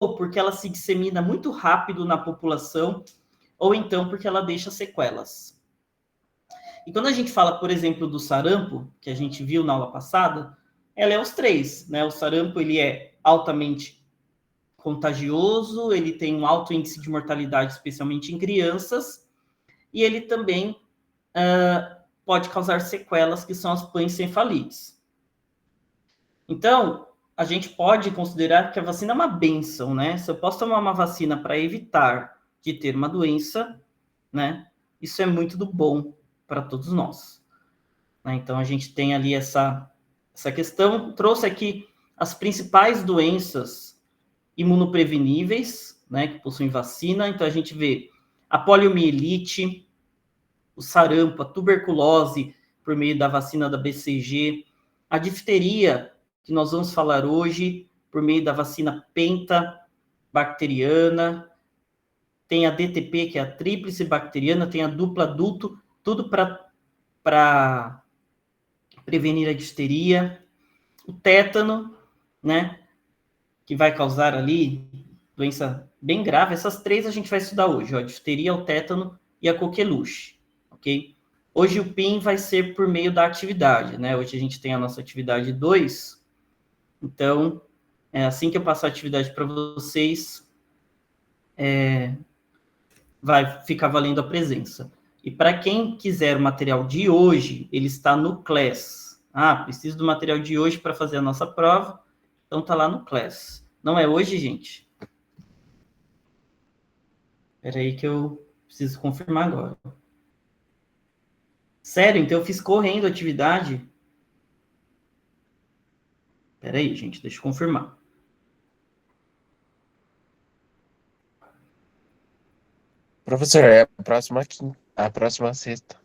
porque ela se dissemina muito rápido na população, ou então porque ela deixa sequelas. E quando a gente fala, por exemplo, do sarampo, que a gente viu na aula passada, ela é os três, né? O sarampo, ele é altamente contagioso, ele tem um alto índice de mortalidade, especialmente em crianças, e ele também pode causar sequelas, que são as pancefalites. Então, a gente pode considerar que a vacina é uma bênção, né? Se eu posso tomar uma vacina para evitar de ter uma doença, né? Isso é muito do bom para todos nós. Né? Então, a gente tem ali essa questão. Trouxe aqui as principais doenças imunopreveníveis, né? Que possuem vacina. Então, a gente vê a poliomielite, o sarampo, a tuberculose, por meio da vacina da BCG, a difteria, que nós vamos falar hoje, por meio da vacina pentabacteriana, tem a DTP, que é a tríplice bacteriana, tem a dupla adulto, tudo para prevenir a difteria, o tétano, né, que vai causar ali doença bem grave. Essas três a gente vai estudar hoje, ó, a difteria, o tétano e a coqueluche, ok? Hoje o PIN vai ser por meio da atividade, né? Hoje a gente tem a nossa atividade 2, então, assim que eu passar a atividade para vocês, vai ficar valendo a presença. E para quem quiser o material de hoje, ele está no Class. Ah, preciso do material de hoje para fazer a nossa prova, então tá lá no Class. Não é hoje, gente? Espera aí que eu preciso confirmar agora. Sério? Então eu fiz correndo a atividade? Espera aí, gente, deixa eu confirmar. Professor, é a próxima sexta.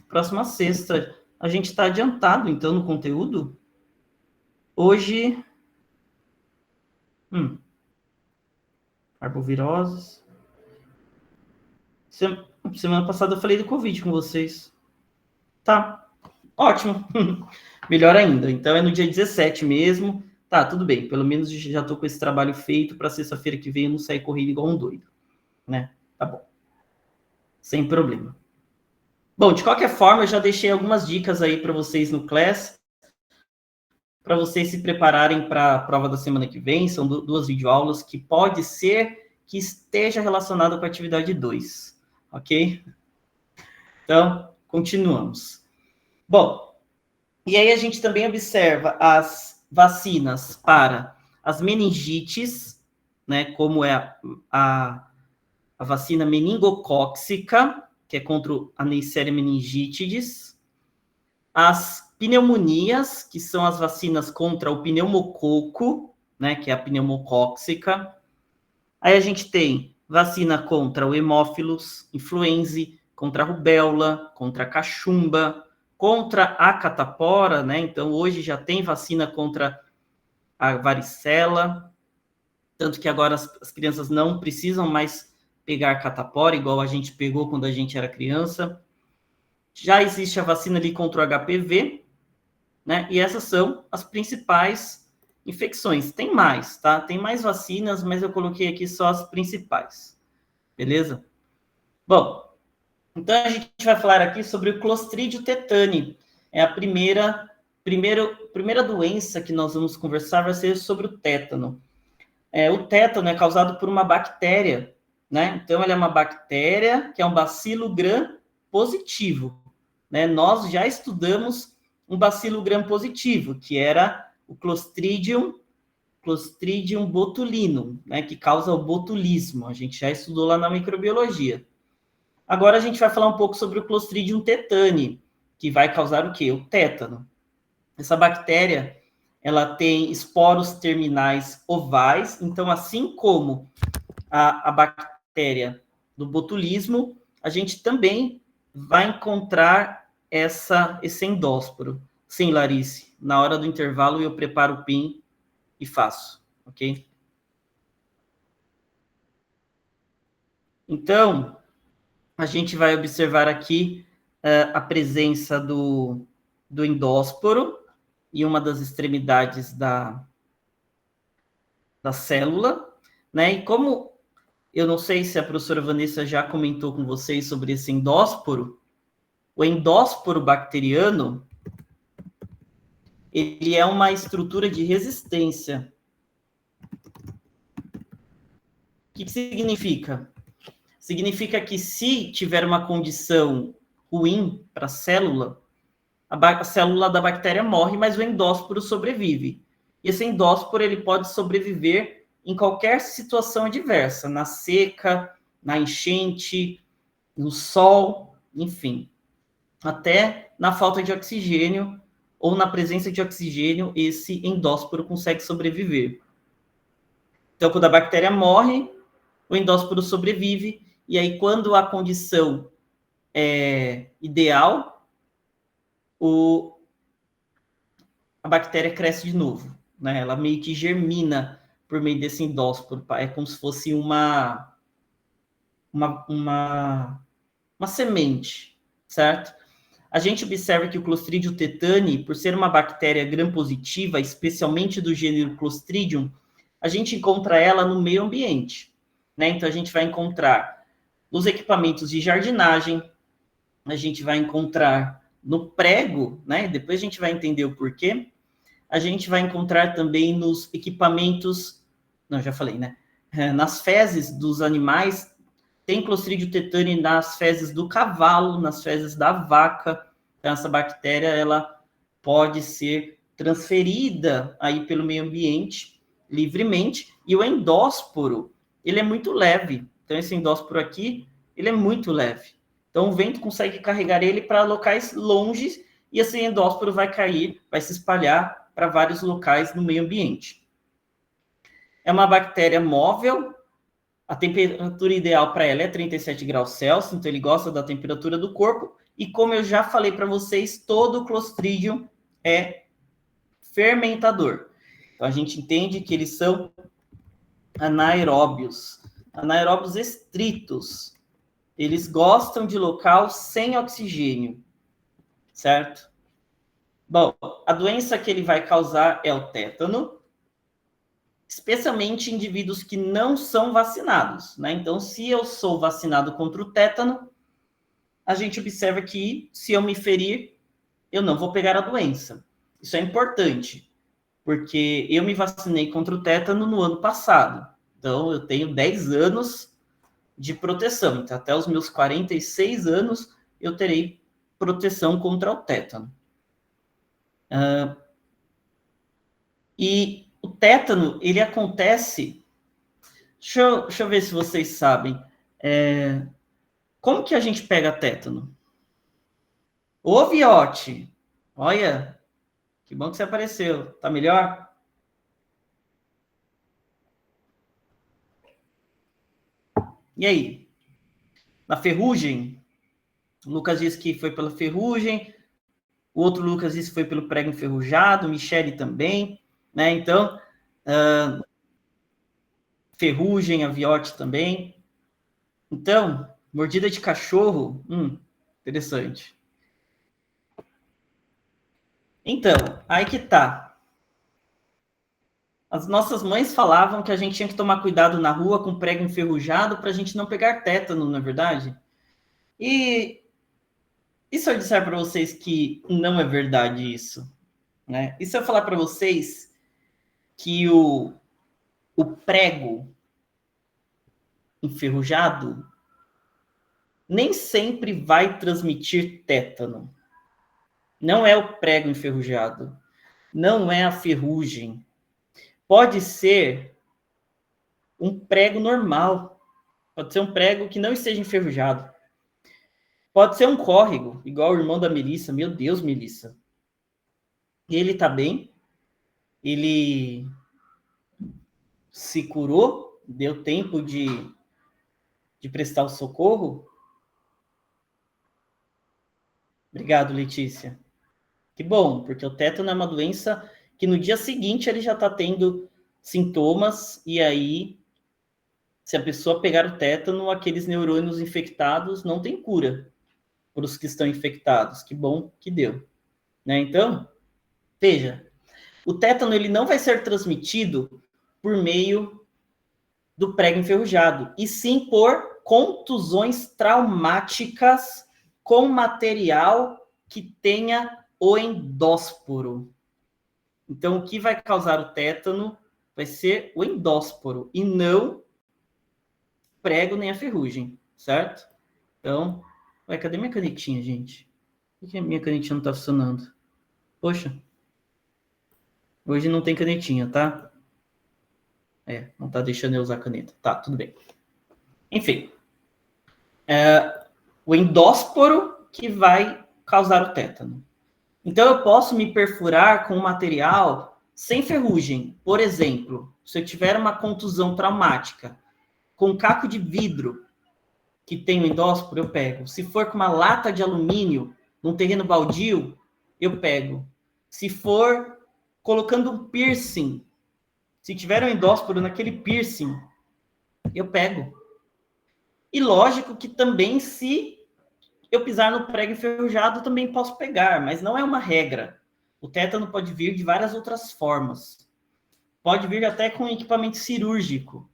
Próxima sexta. A gente está adiantado, então, no conteúdo. Hoje... arboviroses. Semana passada eu falei do Covid com vocês. Tá, ótimo. Melhor ainda. Então é no dia 17 mesmo. Tá, tudo bem. Pelo menos já tô com esse trabalho feito para sexta-feira que vem eu não sair correndo igual um doido. Né? Tá bom. Sem problema. Bom, de qualquer forma, eu já deixei algumas dicas aí para vocês no Class, para vocês se prepararem para a prova da semana que vem. São duas videoaulas que pode ser que esteja relacionada com a atividade 2, ok? Então, continuamos. Bom, e aí a gente também observa as vacinas para as meningites, né, como é a vacina meningocóxica, que é contra a Neisseria meningitidis, as pneumonias, que são as vacinas contra o pneumococo, né, que é a pneumocóxica. Aí a gente tem vacina contra o hemófilos influenzae, contra a rubéola, contra a cachumba, contra a catapora, né? Então, hoje já tem vacina contra a varicela, tanto que agora as crianças não precisam mais pegar catapora, igual a gente pegou quando a gente era criança. Já existe a vacina ali contra o HPV, né? E essas são as principais infecções. Tem mais, tá? Tem mais vacinas, mas eu coloquei aqui só as principais. Beleza? Bom, então a gente vai falar aqui sobre o Clostridio tetani. É a primeira doença que nós vamos conversar vai ser sobre o tétano. O tétano é causado por uma bactéria, né? Então, ele é uma bactéria que é um bacilo gram positivo, né? Nós já estudamos um bacilo gram positivo, que era o Clostridium botulinum, né? Que causa o botulismo. A gente já estudou lá na microbiologia. Agora a gente vai falar um pouco sobre o Clostridium tetani, que vai causar o quê? O tétano. Essa bactéria, ela tem esporos terminais ovais, então assim como a bactéria do botulismo, a gente também vai encontrar esse endósporo. Sim, Larice, na hora do intervalo eu preparo o PIN e faço, ok? Então, a gente vai observar aqui a presença do endósporo em uma das extremidades da célula. né? E como eu não sei se a professora Vanessa já comentou com vocês sobre esse endósporo, o endósporo bacteriano, ele é uma estrutura de resistência. O que significa? Significa que se tiver uma condição ruim para a célula da bactéria morre, mas o endósporo sobrevive. E esse endósporo ele pode sobreviver em qualquer situação adversa, na seca, na enchente, no sol, enfim. Até na falta de oxigênio ou na presença de oxigênio, esse endósporo consegue sobreviver. Então, quando a bactéria morre, o endósporo sobrevive, e aí, quando a condição é ideal, a bactéria cresce de novo, né? Ela meio que germina por meio desse endósporo, é como se fosse uma semente, certo? A gente observa que o Clostridium tetani, por ser uma bactéria gram-positiva, especialmente do gênero Clostridium, a gente encontra ela no meio ambiente, né? Então, a gente vai encontrar nos equipamentos de jardinagem, a gente vai encontrar no prego, né? Depois a gente vai entender o porquê. A gente vai encontrar também nos equipamentos, não, já falei, né? Nas fezes dos animais, tem Clostridium tetani nas fezes do cavalo, nas fezes da vaca. Então, essa bactéria, ela pode ser transferida aí pelo meio ambiente livremente, e o endósporo, ele é muito leve. Então, esse endósporo aqui, ele é muito leve. Então, o vento consegue carregar ele para locais longes, e esse endósporo vai cair, vai se espalhar para vários locais no meio ambiente. É uma bactéria móvel, a temperatura ideal para ela é 37 graus Celsius, então ele gosta da temperatura do corpo, e como eu já falei para vocês, todo Clostridium é fermentador. Então a gente entende que eles são anaeróbios estritos. Eles gostam de local sem oxigênio, certo? Bom, a doença que ele vai causar é o tétano, especialmente em indivíduos que não são vacinados, né? Então, se eu sou vacinado contra o tétano, a gente observa que se eu me ferir, eu não vou pegar a doença. Isso é importante, porque eu me vacinei contra o tétano no ano passado. Então, eu tenho 10 anos de proteção. Então, até os meus 46 anos, eu terei proteção contra o tétano. E o tétano, ele acontece... Deixa eu ver se vocês sabem. Como que a gente pega tétano? Ô, Viote! Olha, que bom que você apareceu. Tá melhor? E aí? Na ferrugem? O Lucas disse que foi pela ferrugem. O outro Lucas disse que foi pelo prego enferrujado. Michele também. Né? Então, ferrugem, a Viote também. Então, mordida de cachorro, interessante. Então, aí que tá. As nossas mães falavam que a gente tinha que tomar cuidado na rua com prego enferrujado para a gente não pegar tétano, não é verdade? E se eu disser para vocês que não é verdade isso? Né? E se eu falar para vocês que o prego enferrujado nem sempre vai transmitir tétano? Não é o prego enferrujado, não é a ferrugem. Pode ser um prego normal, pode ser um prego que não esteja enferrujado. Pode ser um córrego, igual o irmão da Melissa. Meu Deus, Melissa. Ele tá bem, ele se curou, deu tempo de prestar o socorro. Obrigado, Letícia. Que bom, porque o tétano é uma doença que no dia seguinte ele já está tendo sintomas, e aí, se a pessoa pegar o tétano, aqueles neurônios infectados não tem cura para os que estão infectados. Que bom que deu. Né? Então, veja, o tétano ele não vai ser transmitido por meio do prego enferrujado, e sim por contusões traumáticas com material que tenha o endósporo. Então, o que vai causar o tétano vai ser o endósporo, e não prego nem a ferrugem, certo? Então, cadê minha canetinha, gente? Por que a minha canetinha não tá funcionando? Poxa, hoje não tem canetinha, tá? Não tá deixando eu usar caneta. Tá, tudo bem. Enfim, o endósporo que vai causar o tétano. Então, eu posso me perfurar com um material sem ferrugem. Por exemplo, se eu tiver uma contusão traumática com um caco de vidro que tem o endósporo, eu pego. Se for com uma lata de alumínio num terreno baldio, eu pego. Se for colocando um piercing, se tiver um endósporo naquele piercing, eu pego. E lógico que também, se eu pisar no prego enferrujado, também posso pegar, mas não é uma regra. O tétano pode vir de várias outras formas. Pode vir até com equipamento cirúrgico.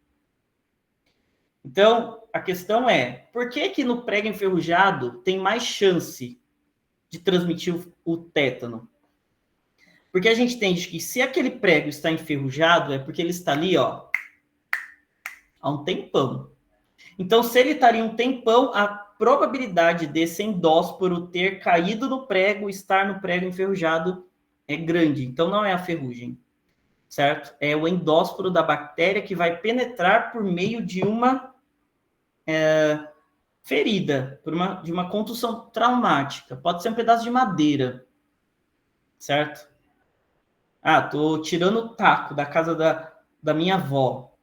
Então, a questão é, por que no prego enferrujado tem mais chance de transmitir o tétano? Porque a gente entende que se aquele prego está enferrujado, é porque ele está ali, ó, há um tempão. Então, se ele estaria um tempão, a probabilidade desse endósporo ter caído no prego, estar no prego enferrujado, é grande. Então, não é a ferrugem, certo? É o endósporo da bactéria que vai penetrar por meio de uma ferida, de uma contusão traumática. Pode ser um pedaço de madeira, certo? Tô tirando o taco da casa da minha avó.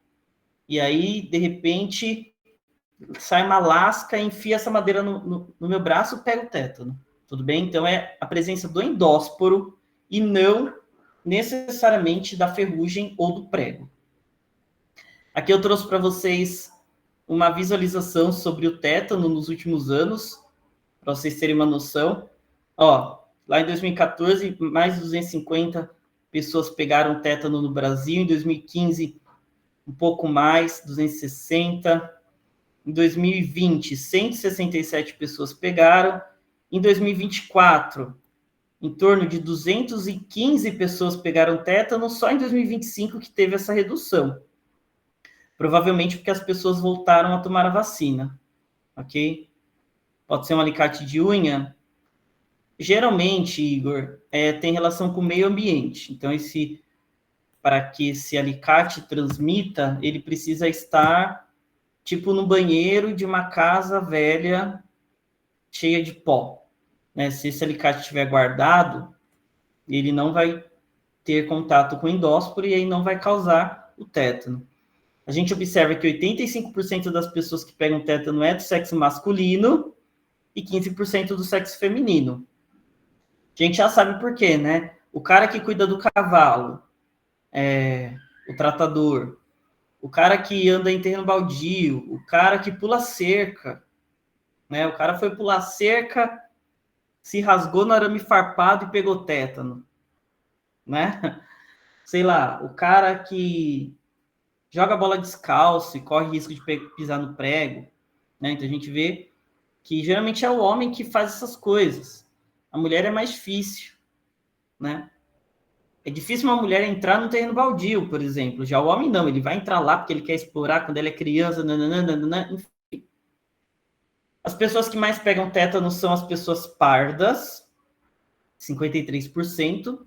E aí, de repente, sai uma lasca, enfia essa madeira no meu braço, pega o tétano. Tudo bem? Então, é a presença do endósporo e não necessariamente da ferrugem ou do prego. Aqui eu trouxe para vocês uma visualização sobre o tétano nos últimos anos, para vocês terem uma noção. Lá em 2014, mais de 250 pessoas pegaram tétano no Brasil. Em 2015, um pouco mais, 260. Em 2020, 167 pessoas pegaram. Em 2024, em torno de 215 pessoas pegaram tétano. Só em 2025 que teve essa redução. Provavelmente porque as pessoas voltaram a tomar a vacina, ok? Pode ser um alicate de unha. Geralmente, Igor, tem relação com o meio ambiente. Então, para que esse alicate transmita, ele precisa estar, tipo, no banheiro de uma casa velha, cheia de pó. Né? Se esse alicate estiver guardado, ele não vai ter contato com o endósporo e aí não vai causar o tétano. A gente observa que 85% das pessoas que pegam tétano é do sexo masculino e 15% do sexo feminino. A gente já sabe por quê, né? O cara que cuida do cavalo, o tratador, o cara que anda em terreno baldio, o cara que pula cerca, né? O cara foi pular cerca, se rasgou no arame farpado e pegou tétano, né? Sei lá, o cara que joga bola descalço e corre risco de pisar no prego, né? Então a gente vê que geralmente é o homem que faz essas coisas. A mulher é mais difícil, né? É difícil uma mulher entrar no terreno baldio, por exemplo. Já o homem não, ele vai entrar lá porque ele quer explorar quando ele é criança, nananana, enfim. As pessoas que mais pegam tétano são as pessoas pardas, 53%,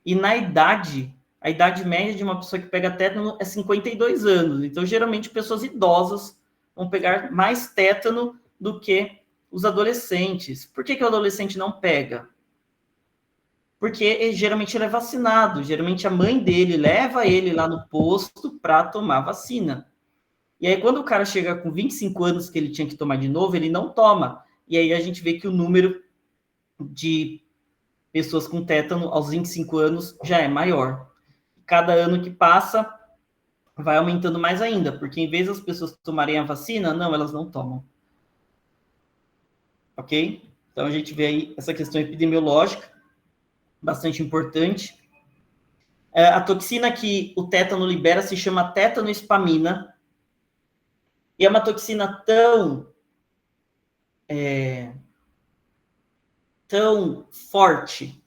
e na idade, a idade média de uma pessoa que pega tétano é 52 anos. Então, geralmente, pessoas idosas vão pegar mais tétano do que os adolescentes. Por que o adolescente não pega? Porque geralmente ele é vacinado. Geralmente a mãe dele leva ele lá no posto para tomar vacina. E aí, quando o cara chega com 25 anos que ele tinha que tomar de novo, ele não toma. E aí a gente vê que o número de pessoas com tétano aos 25 anos já é maior. Cada ano que passa, vai aumentando mais ainda, porque em vez das pessoas tomarem a vacina, não, elas não tomam. Ok? Então a gente vê aí essa questão epidemiológica, bastante importante. A toxina que o tétano libera se chama tétanoespamina. E é uma toxina tão forte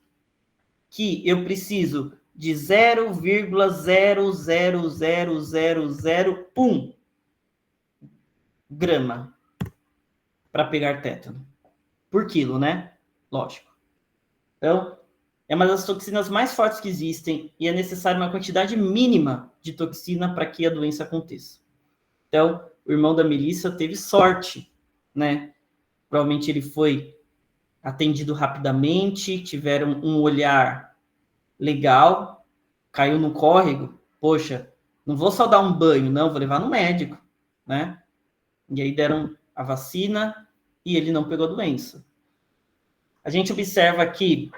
que eu preciso de 0,0000001 grama para pegar tétano. Por quilo, né? Lógico. Então, é uma das toxinas mais fortes que existem e é necessária uma quantidade mínima de toxina para que a doença aconteça. Então, o irmão da Melissa teve sorte, né? Provavelmente ele foi atendido rapidamente, tiveram um olhar legal, caiu no córrego, poxa, não vou só dar um banho, não, vou levar no médico, né? E aí deram a vacina e ele não pegou a doença. A gente observa que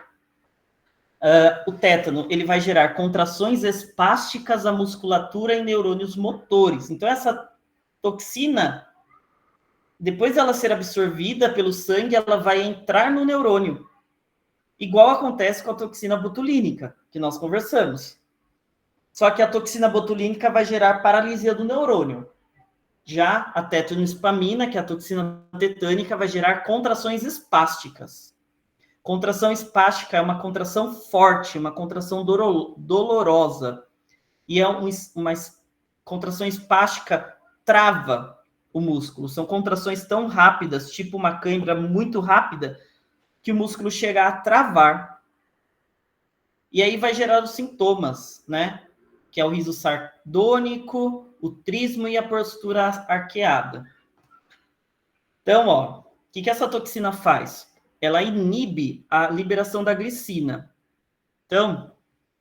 o tétano ele vai gerar contrações espásticas à musculatura e neurônios motores. Então, essa toxina, depois dela ser absorvida pelo sangue, ela vai entrar no neurônio. Igual acontece com a toxina botulínica, que nós conversamos. Só que a toxina botulínica vai gerar paralisia do neurônio. Já a tetanoespamina, que é a toxina tetânica, vai gerar contrações espásticas. Contração espástica é uma contração forte, uma contração dolorosa. E é uma contração espástica trava o músculo. São contrações tão rápidas, tipo uma cãibra muito rápida, que o músculo chega a travar. E aí vai gerar os sintomas, né? Que é o riso sardônico, o trismo e a postura arqueada. Então, ó, o que essa toxina faz? Ela inibe a liberação da glicina. Então,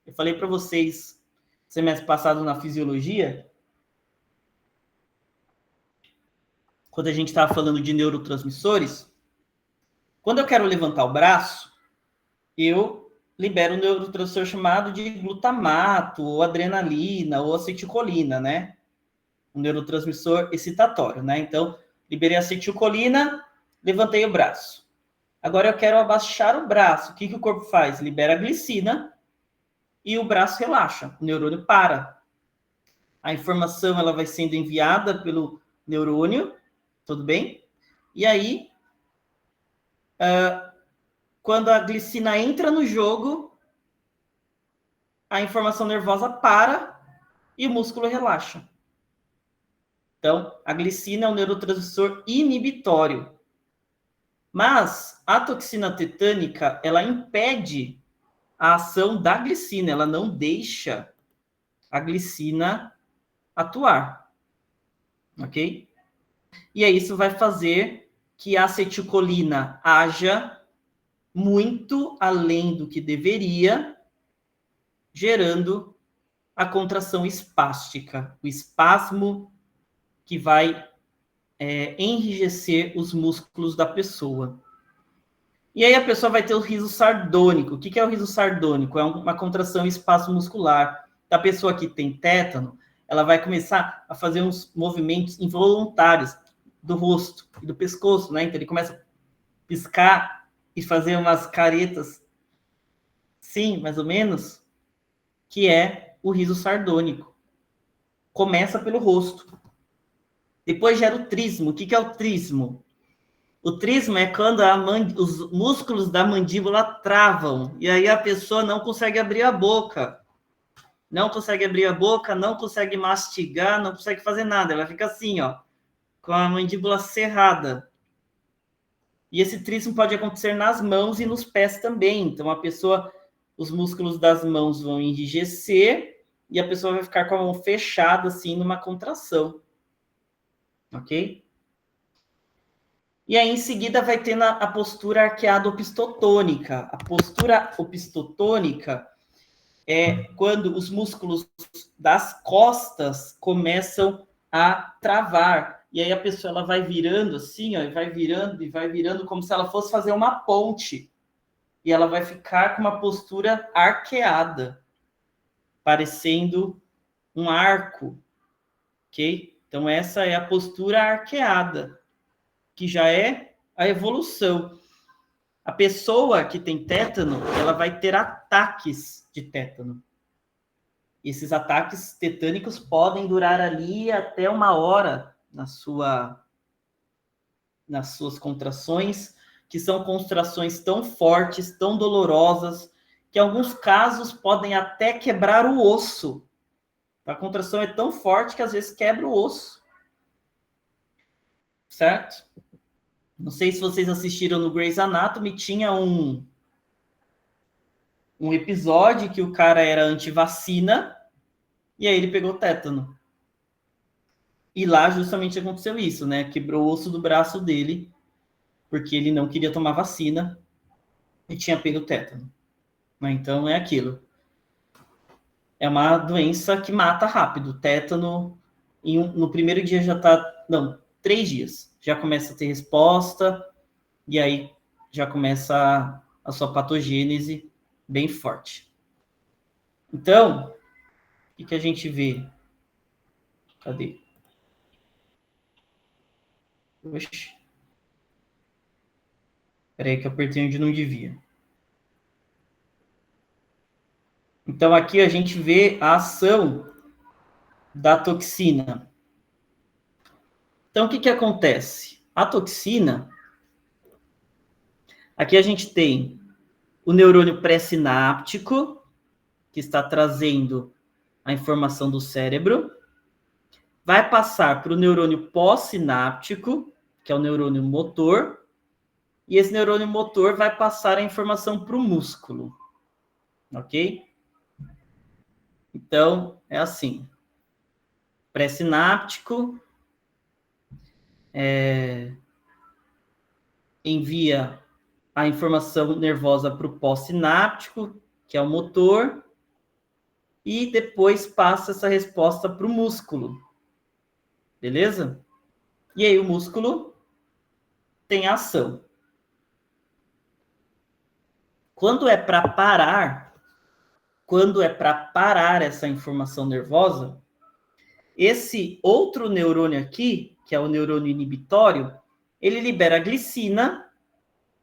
eu falei para vocês, semestre passado na fisiologia, quando a gente estava falando de neurotransmissores, quando eu quero levantar o braço, eu libero um neurotransmissor chamado de glutamato, ou adrenalina, ou acetilcolina, né? Um neurotransmissor excitatório, né? Então, liberei a acetilcolina, levantei o braço. Agora eu quero abaixar o braço. O que o corpo faz? Libera a glicina e o braço relaxa, o neurônio para. A informação ela vai sendo enviada pelo neurônio, tudo bem? E aí, quando a glicina entra no jogo, a informação nervosa para e o músculo relaxa. Então, a glicina é um neurotransmissor inibitório. Mas a toxina tetânica, ela impede a ação da glicina, ela não deixa a glicina atuar. Ok? E aí isso vai fazer que a acetilcolina haja muito além do que deveria, gerando a contração espástica, o espasmo que vai enrijecer os músculos da pessoa. E aí a pessoa vai ter o riso sardônico. O que é o riso sardônico? É uma contração espasmo muscular. Da pessoa que tem tétano, ela vai começar a fazer uns movimentos involuntários do rosto e do pescoço, né? Então ele começa a piscar e fazer umas caretas, sim, mais ou menos, que é o riso sardônico. Começa pelo rosto. Depois gera o trismo. O que é o trismo? O trismo é quando os músculos da mandíbula travam, e aí a pessoa não consegue abrir a boca. Não consegue abrir a boca, não consegue mastigar, não consegue fazer nada. Ela fica assim, ó, com a mandíbula cerrada. E esse trismo pode acontecer nas mãos e nos pés também. Então, a pessoa, os músculos das mãos vão enrijecer e a pessoa vai ficar com a mão fechada, assim, numa contração. Ok? E aí, em seguida, vai ter a postura arqueada opistotônica. A postura opistotônica é quando os músculos das costas começam a travar. E aí a pessoa ela vai virando assim, ó, e vai virando como se ela fosse fazer uma ponte. E ela vai ficar com uma postura arqueada, parecendo um arco, ok? Então essa é a postura arqueada, que já é a evolução. A pessoa que tem tétano, ela vai ter ataques de tétano. Esses ataques tetânicos podem durar ali até 1 hora, nas suas contrações, que são contrações tão fortes, tão dolorosas, que em alguns casos podem até quebrar o osso. A contração é tão forte que às vezes quebra o osso. Certo? Não sei se vocês assistiram no Grey's Anatomy, tinha um episódio que o cara era anti-vacina e aí ele pegou tétano. E lá justamente aconteceu isso, né? Quebrou o osso do braço dele porque ele não queria tomar vacina e tinha pego tétano. Então é aquilo. É uma doença que mata rápido. Tétano, no primeiro dia já tá... Não, 3 dias. Já começa a ter resposta e aí já começa a sua patogênese bem forte. Então, o que a gente vê? Cadê? Oxi. Peraí que eu apertei onde não devia. Então, aqui a gente vê a ação da toxina. Então, o que acontece? A toxina, aqui a gente tem o neurônio pré-sináptico, que está trazendo a informação do cérebro, vai passar para o neurônio pós-sináptico, que é o neurônio motor, e esse neurônio motor vai passar a informação para o músculo. Ok? Então, é assim. Pré-sináptico envia a informação nervosa para o pós-sináptico, que é o motor, e depois passa essa resposta para o músculo. Beleza? E aí o músculo tem ação. Quando é para parar essa informação nervosa, esse outro neurônio aqui, que é o neurônio inibitório, ele libera a glicina,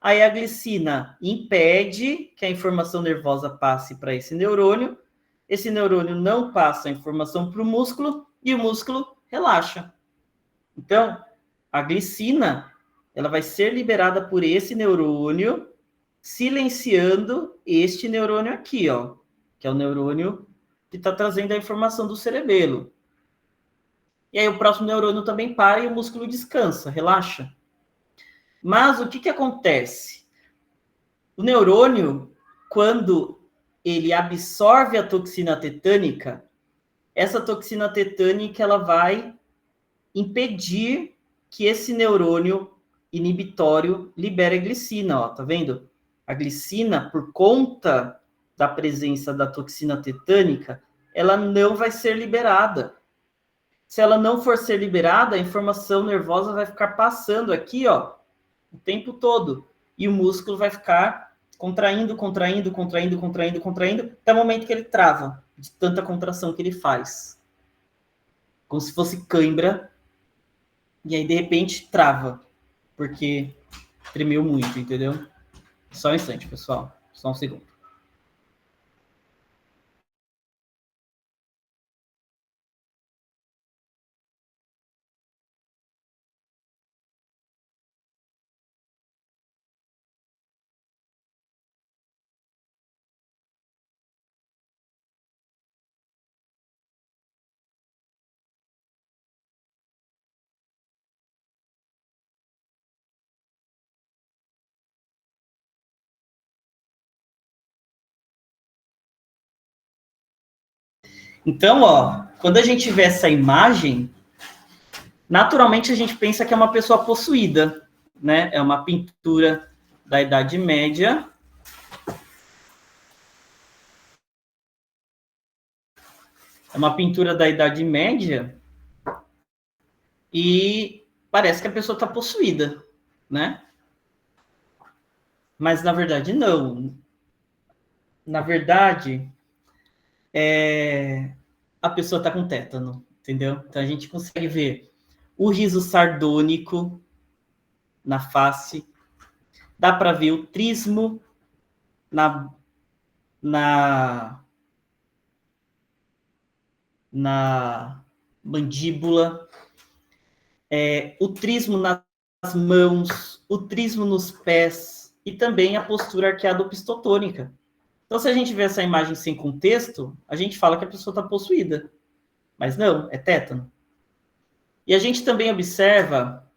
aí a glicina impede que a informação nervosa passe para esse neurônio não passa a informação para o músculo e o músculo relaxa. Então, a glicina, ela vai ser liberada por esse neurônio, silenciando este neurônio aqui, ó, que é o neurônio que está trazendo a informação do cerebelo. E aí o próximo neurônio também para e o músculo descansa, relaxa. Mas o que acontece? O neurônio, quando ele absorve a toxina tetânica, essa toxina tetânica ela vai impedir que esse neurônio inibitório libere a glicina, ó, tá vendo? A glicina, por conta da presença da toxina tetânica, ela não vai ser liberada. Se ela não for ser liberada, a informação nervosa vai ficar passando aqui, ó, o tempo todo. E o músculo vai ficar contraindo, até o momento que ele trava, de tanta contração que ele faz. Como se fosse cãibra. E aí, de repente, trava. Porque tremeu muito, entendeu? Só um instante, pessoal. Só um segundo. Então, ó, quando a gente vê essa imagem, naturalmente a gente pensa que é uma pessoa possuída, né? É uma pintura da Idade Média. É uma pintura da Idade Média e parece que a pessoa está possuída, né? Mas na verdade não. Na verdade, a pessoa está com tétano, entendeu? Então a gente consegue ver o riso sardônico na face, dá para ver o trismo na mandíbula, o trismo nas mãos, o trismo nos pés e também a postura arqueado-opistotônica. Então, se a gente vê essa imagem sem contexto, a gente fala que a pessoa está possuída. Mas não, é tétano. E a gente também observa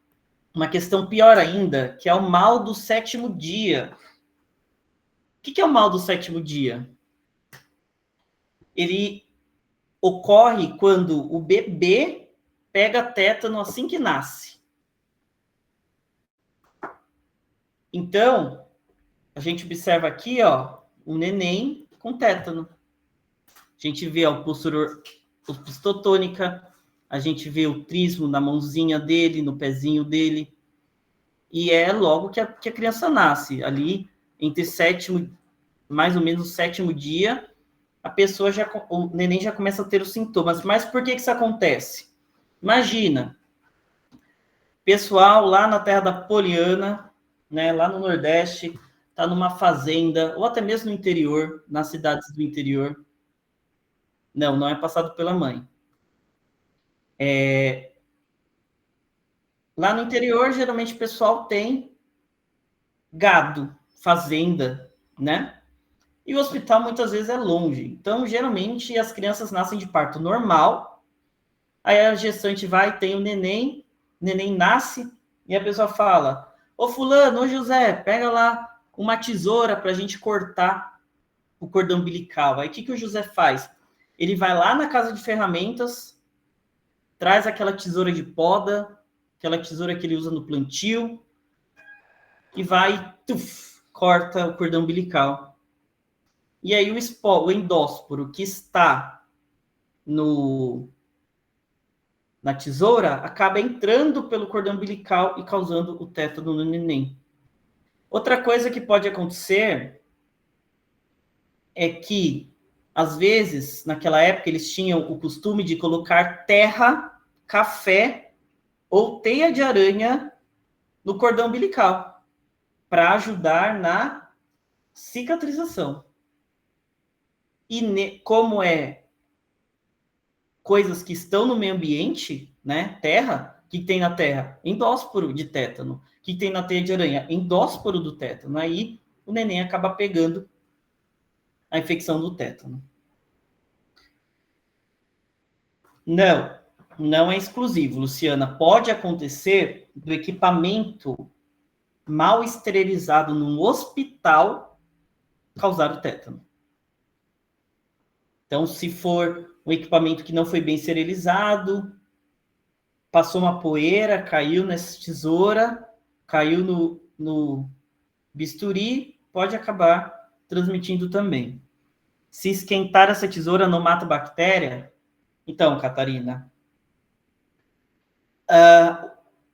uma questão pior ainda, que é o mal do sétimo dia. O que é o mal do sétimo dia? Ele ocorre quando o bebê pega tétano assim que nasce. Então, a gente observa aqui, ó, um neném com tétano. A gente vê a postura opistotônica, a gente vê o trismo na mãozinha dele, no pezinho dele, e é logo que a criança nasce, ali entre mais ou menos o sétimo dia, a pessoa o neném já começa a ter os sintomas. Mas por que isso acontece? Imagina, pessoal lá na terra da Poliana, né, lá no Nordeste, está numa fazenda, ou até mesmo no interior, nas cidades do interior. Não é passado pela mãe. Lá no interior, geralmente o pessoal tem gado, fazenda, né? E o hospital muitas vezes é longe. Então, geralmente, as crianças nascem de parto normal, aí a gestante vai, tem o neném nasce, e a pessoa fala, ô fulano, ô José, pega lá uma tesoura para a gente cortar o cordão umbilical. Aí o que o José faz? Ele vai lá na casa de ferramentas, traz aquela tesoura de poda, aquela tesoura que ele usa no plantio, e vai, corta o cordão umbilical. E aí o endósporo que está na tesoura acaba entrando pelo cordão umbilical e causando o tétano no neném. Outra coisa que pode acontecer é que, às vezes, naquela época, eles tinham o costume de colocar terra, café ou teia de aranha no cordão umbilical para ajudar na cicatrização. E como coisas que estão no meio ambiente, né? Terra, o que tem na terra? Endósporo de tétano. O que tem na teia de aranha? Endósporo do tétano. Aí o neném acaba pegando a infecção do tétano. Não é exclusivo, Luciana. Pode acontecer do equipamento mal esterilizado num hospital causar o tétano. Então, se for um equipamento que não foi bem esterilizado, passou uma poeira, caiu nessa tesoura, caiu no bisturi, pode acabar transmitindo também. Se esquentar essa tesoura não mata bactéria? Então, Catarina,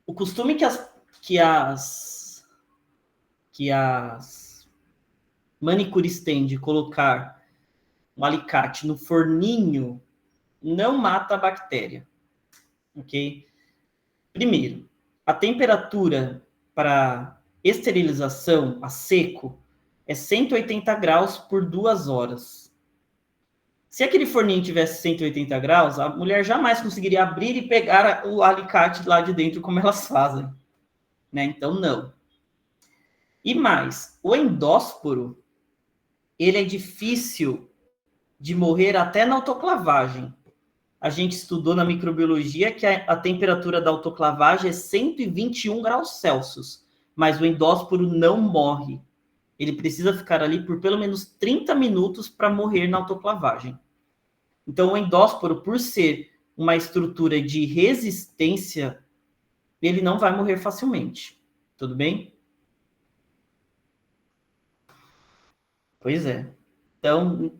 o costume que as manicures têm de colocar um alicate no forninho não mata a bactéria, ok? Primeiro, a temperatura para esterilização a seco é 180 graus por 2 horas. Se aquele forninho tivesse 180 graus, a mulher jamais conseguiria abrir e pegar o alicate lá de dentro como elas fazem, né? Então, não. E mais, o endósporo, ele é difícil de morrer até na autoclavagem. A gente estudou na microbiologia que a temperatura da autoclavagem é 121 graus Celsius, mas o endósporo não morre. Ele precisa ficar ali por pelo menos 30 minutos para morrer na autoclavagem. Então, o endósporo, por ser uma estrutura de resistência, ele não vai morrer facilmente. Tudo bem? Pois é. Então,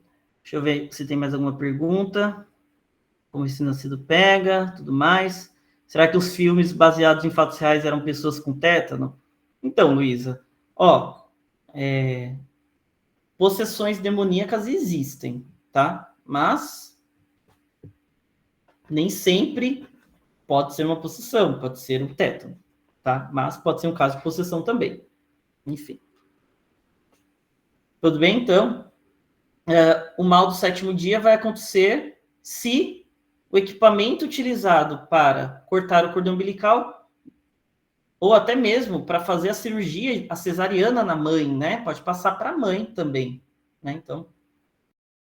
deixa eu ver se tem mais alguma pergunta. Como esse nascido pega, tudo mais. Será que os filmes baseados em fatos reais eram pessoas com tétano? Então, Luísa, possessões demoníacas existem, tá? Mas nem sempre pode ser uma possessão, pode ser um tétano, tá? Mas pode ser um caso de possessão também. Enfim. Tudo bem, então? O mal do sétimo dia vai acontecer se o equipamento utilizado para cortar o cordão umbilical, ou até mesmo para fazer a cirurgia, a cesariana na mãe, né? Pode passar para a mãe também, né? Então,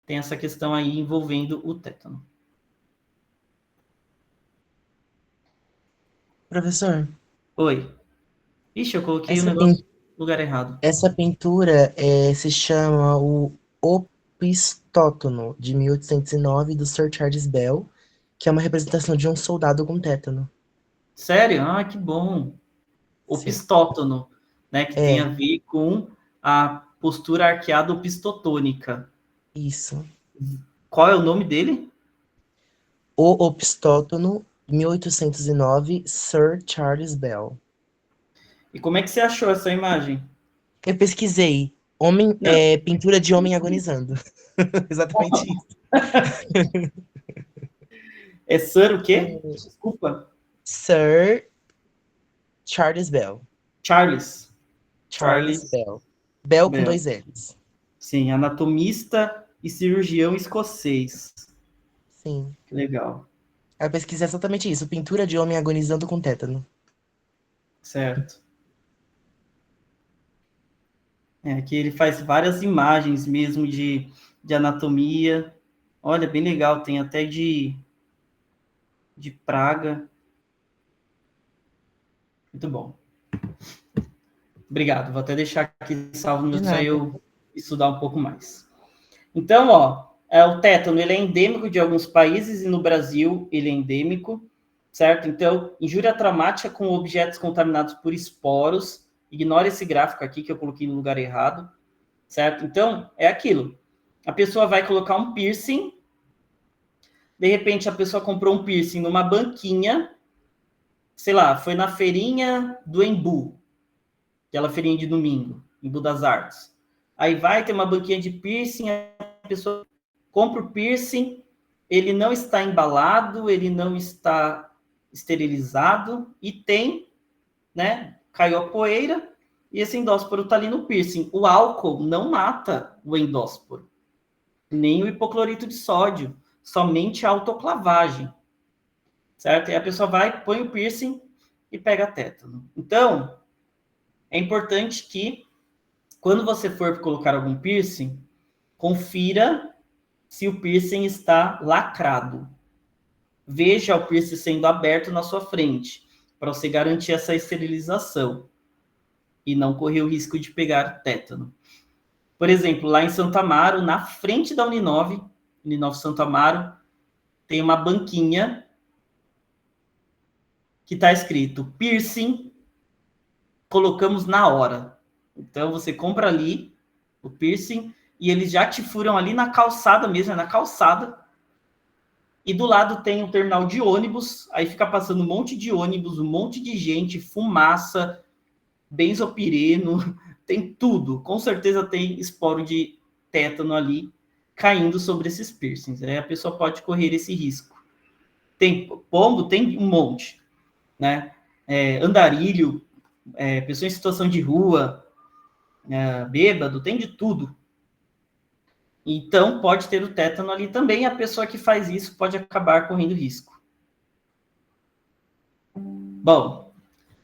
tem essa questão aí envolvendo o tétano. Professor, Oi. Ixi, eu coloquei o essa, negócio no lugar errado. essa pintura se chama o Opistótono, de 1809, do Sir Charles Bell, que é uma representação de um soldado com tétano. Sério? Ah, que bom. O Sim. pistótono, né? Que tem É, a ver com a postura arqueada opistotônica. isso. Qual é o nome dele? O Opistótono, 1809, Sir Charles Bell. E como é que você achou essa imagem? Eu pesquisei. Não. Pintura de homem agonizando. Exatamente isso. É Sir o quê? Desculpa. Sir Charles Bell. Charles. Charles Bell. Bell com Bell. 2 L's. Sim, anatomista e cirurgião escocês. Sim. Que legal. Eu pesquisei exatamente isso. Pintura de homem agonizando com tétano. Certo. Aqui ele faz várias imagens mesmo de anatomia. Olha, bem legal. Tem até de praga. Muito bom. Obrigado. Vou até deixar aqui salvo De para nada. eu estudar um pouco mais. Então, o tétano ele é endêmico de alguns países e no Brasil ele é endêmico, certo? Então, injúria traumática com objetos contaminados por esporos. Ignore esse gráfico aqui que eu coloquei no lugar errado, certo? Então, é aquilo. A pessoa vai colocar um piercing, de repente a pessoa comprou um piercing numa banquinha, sei lá, foi na feirinha do Embu, aquela feirinha de domingo, Embu das Artes. Aí vai ter uma banquinha de piercing, a pessoa compra o piercing, ele não está embalado, ele não está esterilizado e tem, né, caiu a poeira e esse endósporo está ali no piercing. O álcool não mata o endósporo, nem o hipoclorito de sódio, somente a autoclavagem, certo? E a pessoa vai, põe o piercing e pega tétano. Então, é importante que, quando você for colocar algum piercing, confira se o piercing está lacrado. Veja o piercing sendo aberto na sua frente, para você garantir essa esterilização e não correr o risco de pegar tétano. Por exemplo, lá em Santo Amaro, na frente da Uninove Santo Amaro, tem uma banquinha que está escrito piercing, colocamos na hora. Então, você compra ali o piercing e eles já te furam ali na calçada mesmo, na calçada. E do lado tem um terminal de ônibus, aí fica passando um monte de ônibus, um monte de gente, fumaça, benzopireno, tem tudo. Com certeza tem esporo de tétano ali caindo sobre esses piercings. Aí a pessoa pode correr esse risco. Tem pombo, tem um monte, né? Andarilho, pessoa em situação de rua, bêbado, tem de tudo. Então, pode ter o tétano ali também. A pessoa que faz isso pode acabar correndo risco. Bom,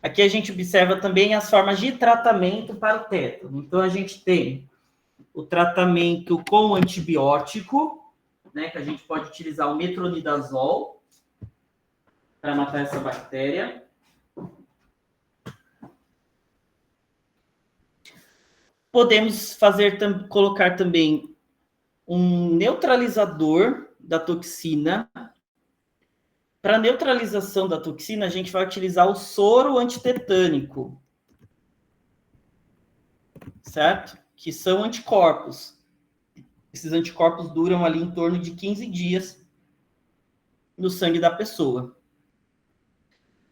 aqui a gente observa também as formas de tratamento para o tétano. Então, a gente tem o tratamento com antibiótico, né, que a gente pode utilizar o metronidazol para matar essa bactéria. Podemos colocar também um neutralizador da toxina. Para neutralização da toxina, a gente vai utilizar o soro antitetânico, certo? Que são anticorpos. Esses anticorpos duram ali em torno de 15 dias no sangue da pessoa.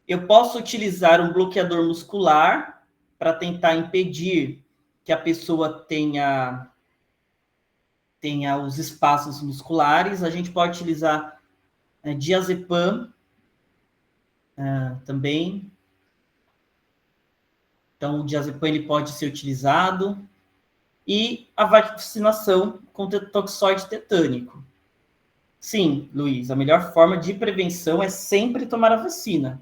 Eu posso utilizar um bloqueador muscular para tentar impedir que a pessoa tenha os espaços musculares. A gente pode utilizar diazepam também. Então, o diazepam ele pode ser utilizado. E a vacinação contra toxoide tetânico. Sim, Luiz, a melhor forma de prevenção é sempre tomar a vacina,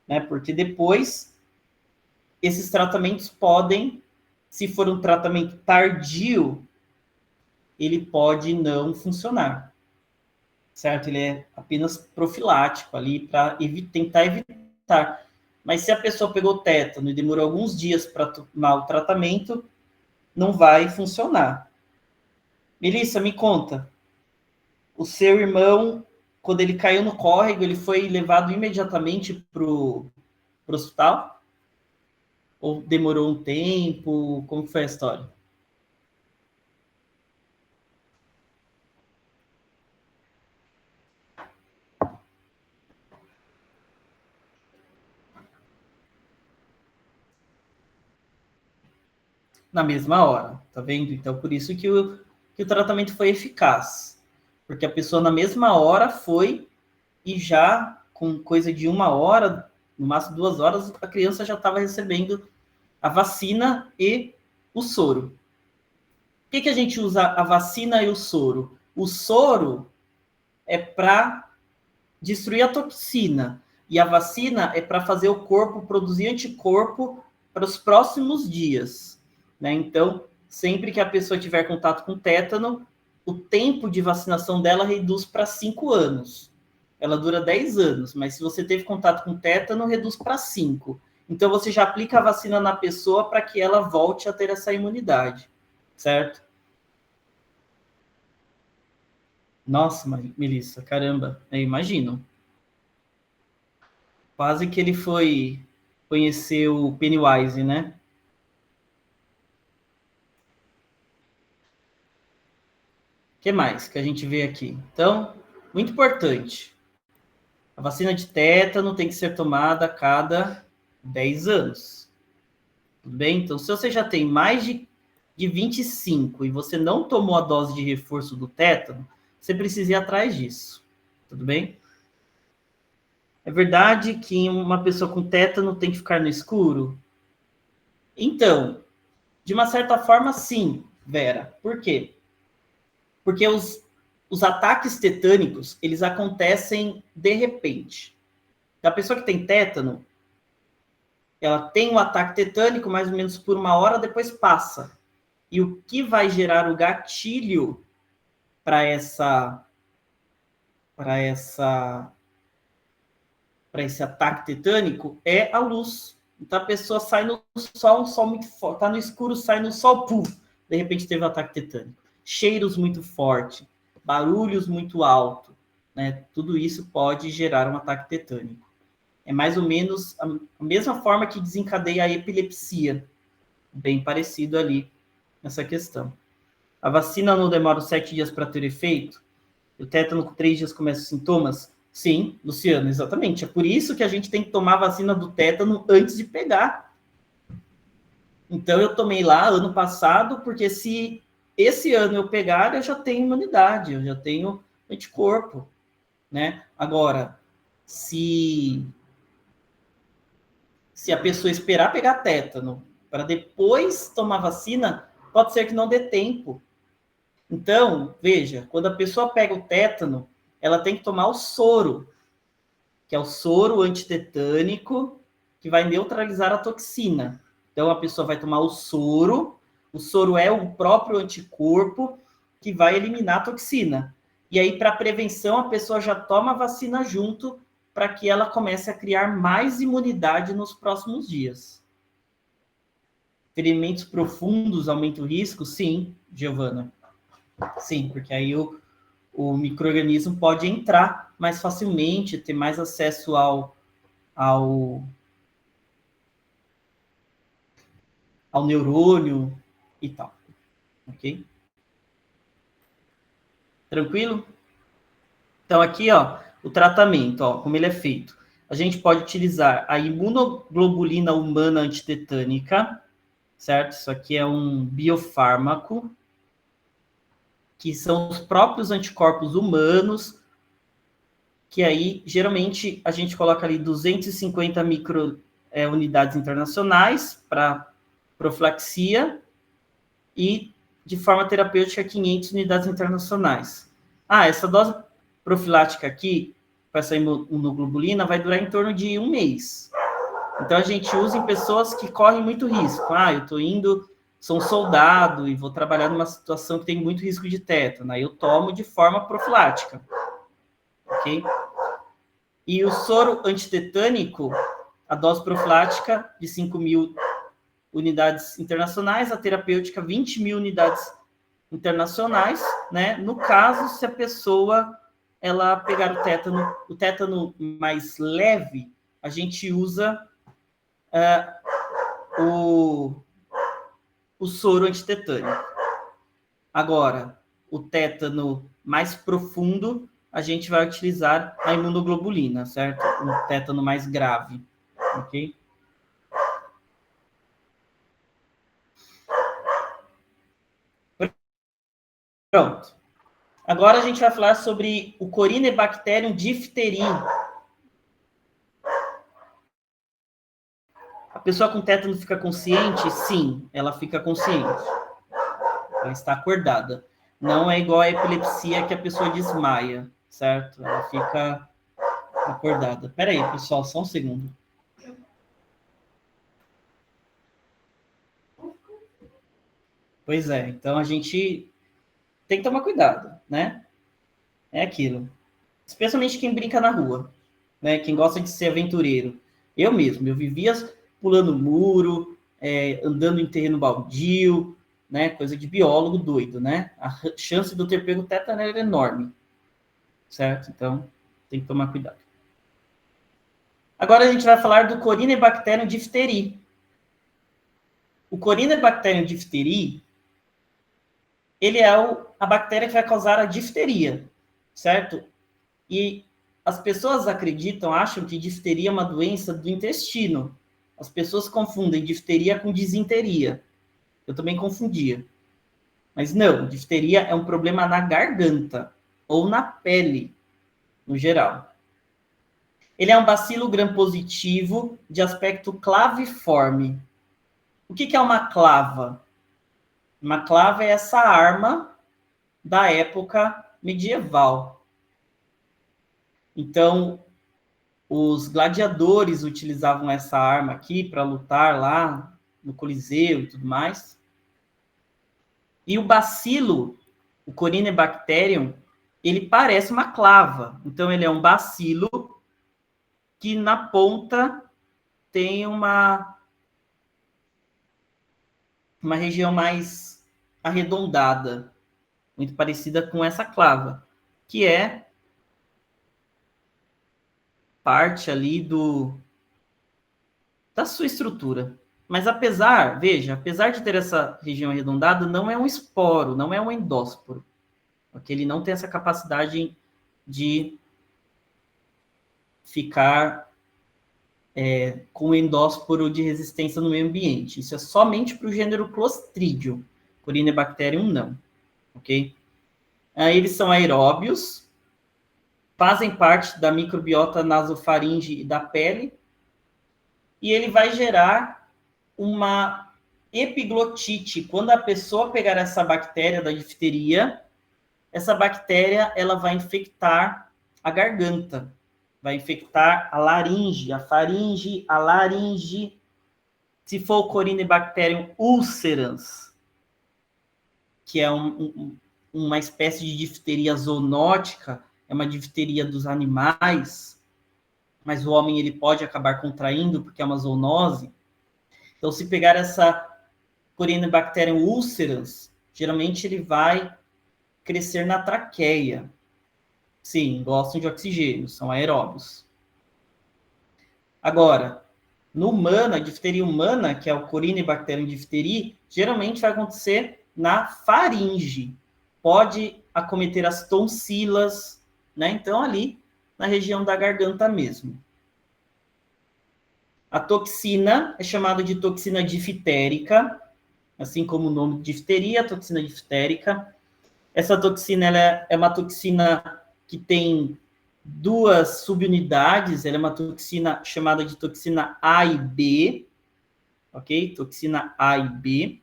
né? Porque depois esses tratamentos podem, se for um tratamento tardio, ele pode não funcionar, certo? Ele é apenas profilático ali para tentar evitar. Mas se a pessoa pegou tétano e demorou alguns dias para tomar o tratamento, não vai funcionar. Melissa, me conta. O seu irmão, quando ele caiu no córrego, ele foi levado imediatamente para o hospital? Ou demorou um tempo? Como foi a história? Na mesma hora, tá vendo? Então, por isso que o tratamento foi eficaz. Porque a pessoa, na mesma hora, foi e já, com coisa de 1 hora, no máximo 2 horas, a criança já estava recebendo a vacina e o soro. Por que a gente usa a vacina e o soro? O soro é para destruir a toxina e a vacina é para fazer o corpo produzir anticorpo para os próximos dias, né? Então, sempre que a pessoa tiver contato com tétano, o tempo de vacinação dela reduz para 5 anos. Ela dura 10 anos, mas se você teve contato com tétano, reduz para 5. Então, você já aplica a vacina na pessoa para que ela volte a ter essa imunidade, certo? Nossa, Melissa, caramba, eu imagino. Quase que ele foi conhecer o Pennywise, né? O que mais que a gente vê aqui? Então, muito importante. A vacina de tétano tem que ser tomada a cada 10 anos. Tudo bem? Então, se você já tem mais de 25 e você não tomou a dose de reforço do tétano, você precisa ir atrás disso. Tudo bem? É verdade que uma pessoa com tétano tem que ficar no escuro? Então, de uma certa forma, sim, Vera. Por quê? Porque os ataques tetânicos, eles acontecem de repente. A pessoa que tem tétano, ela tem um ataque tetânico mais ou menos por 1 hora, depois passa. E o que vai gerar o gatilho para esse ataque tetânico é a luz. Então a pessoa sai no sol, um sol muito forte, está no escuro, sai no sol, pum, de repente teve um ataque tetânico. Cheiros muito fortes, barulhos muito altos, né? Tudo isso pode gerar um ataque tetânico. É mais ou menos a mesma forma que desencadeia a epilepsia, bem parecido ali nessa questão. A vacina não demora 7 dias para ter efeito? O tétano com 3 dias começa os sintomas? Sim, Luciano, exatamente. É por isso que a gente tem que tomar a vacina do tétano antes de pegar. Então, eu tomei lá ano passado, porque se esse ano eu pegar, eu já tenho imunidade, eu já tenho anticorpo, né? Agora, se a pessoa esperar pegar tétano para depois tomar vacina, pode ser que não dê tempo. Então, veja, quando a pessoa pega o tétano, ela tem que tomar o soro, que é o soro antitetânico, que vai neutralizar a toxina. Então, a pessoa vai tomar o soro é o próprio anticorpo que vai eliminar a toxina. E aí, para prevenção, a pessoa já toma a vacina junto para que ela comece a criar mais imunidade nos próximos dias. Ferimentos profundos aumentam o risco? Sim, Giovana. Sim, porque aí o micro-organismo pode entrar mais facilmente, ter mais acesso ao neurônio e tal. Ok? Tranquilo? Então, aqui, ó, o tratamento, ó, como ele é feito. A gente pode utilizar a imunoglobulina humana antitetânica, certo? Isso aqui é um biofármaco, que são os próprios anticorpos humanos, que aí, geralmente, a gente coloca ali 250 unidades internacionais para profilaxia e, de forma terapêutica, 500 unidades internacionais. Ah, essa dose profilática aqui, com essa imunoglobulina, vai durar em torno de 1 mês. Então, a gente usa em pessoas que correm muito risco. Eu estou indo, sou um soldado e vou trabalhar numa situação que tem muito risco de tétano. Aí eu tomo de forma profilática. Ok? E o soro antitetânico, a dose profilática de 5.000 unidades internacionais, a terapêutica 20.000 unidades internacionais, né? No caso, se a pessoa ela pegar o tétano mais leve, a gente usa o soro antitetânico. Agora, o tétano mais profundo, a gente vai utilizar a imunoglobulina, certo? O tétano mais grave, ok? Pronto. Agora a gente vai falar sobre o Corynebacterium diphtheriae. A pessoa com tétano fica consciente? Sim, ela fica consciente. Ela está acordada. Não é igual a epilepsia que a pessoa desmaia, certo? Ela fica acordada. Espera aí, pessoal, só um segundo. Pois é, então a gente tem que tomar cuidado, né? É aquilo. Especialmente quem brinca na rua, né? Quem gosta de ser aventureiro. Eu mesmo, eu vivia pulando muro, andando em terreno baldio, né? Coisa de biólogo doido, né? A chance de eu ter pego tétano era enorme, certo? Então, tem que tomar cuidado. Agora a gente vai falar do Corynebacterium diphtheriae. O Corynebacterium diphtheriae, ele é a bactéria que vai causar a difteria, certo? E as pessoas acham que difteria é uma doença do intestino. As pessoas confundem difteria com disenteria. Eu também confundia. Mas não, difteria é um problema na garganta ou na pele, no geral. Ele é um bacilo gram-positivo de aspecto claviforme. O que é uma clava? Uma clava é essa arma da época medieval. Então, os gladiadores utilizavam essa arma aqui para lutar lá no Coliseu e tudo mais. E o bacilo, o Corynebacterium, ele parece uma clava. Então, ele é um bacilo que na ponta tem uma região mais arredondada, muito parecida com essa clava, que é parte ali da sua estrutura. Mas apesar de ter essa região arredondada, não é um esporo, não é um endósporo. Porque ele não tem essa capacidade de ficar com endósporo de resistência no meio ambiente. Isso é somente para o gênero Clostridium. Corynebacterium não. Ok? Eles são aeróbios, fazem parte da microbiota nasofaringe e da pele, e ele vai gerar uma epiglotite. Quando a pessoa pegar essa bactéria da difteria, essa bactéria ela vai infectar a garganta, vai infectar a laringe, a faringe, a laringe. Se for o Corynebacterium ulcerans, que é uma espécie de difteria zoonótica, é uma difteria dos animais, mas o homem ele pode acabar contraindo porque é uma zoonose. Então, se pegar essa Corynebacterium ulcerans, geralmente ele vai crescer na traqueia. Sim, gostam de oxigênio, são aeróbios. Agora, no humano, a difteria humana, que é o Corynebacterium diphtheriae, geralmente vai acontecer na faringe. Pode acometer as tonsilas, né? Então, ali na região da garganta mesmo. A toxina é chamada de toxina diftérica, assim como o nome difteria, toxina diftérica. Essa toxina ela é uma toxina que tem 2 subunidades, ela é uma toxina chamada de toxina A e B, ok? Toxina A e B.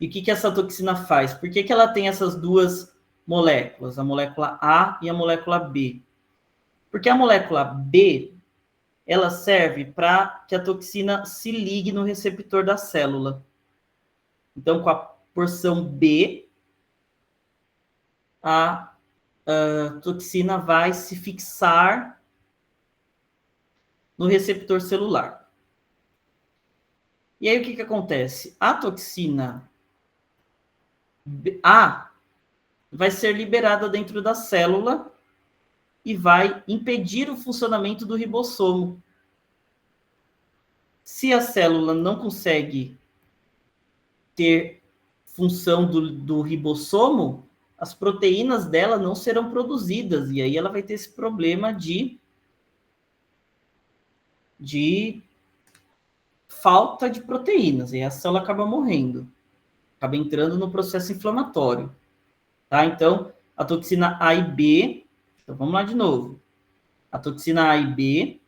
E o que essa toxina faz? Por que ela tem essas 2 moléculas, a molécula A e a molécula B. Porque a molécula B, ela serve para que a toxina se ligue no receptor da célula. Então, com a porção B, a toxina vai se fixar no receptor celular. E aí, o que acontece? A toxina A vai ser liberada dentro da célula e vai impedir o funcionamento do ribossomo. Se a célula não consegue ter função do ribossomo, as proteínas dela não serão produzidas, e aí ela vai ter esse problema de falta de proteínas, e a célula acaba morrendo, acaba entrando no processo inflamatório. Tá? Então, a toxina A e B, então vamos lá de novo. A toxina A e B,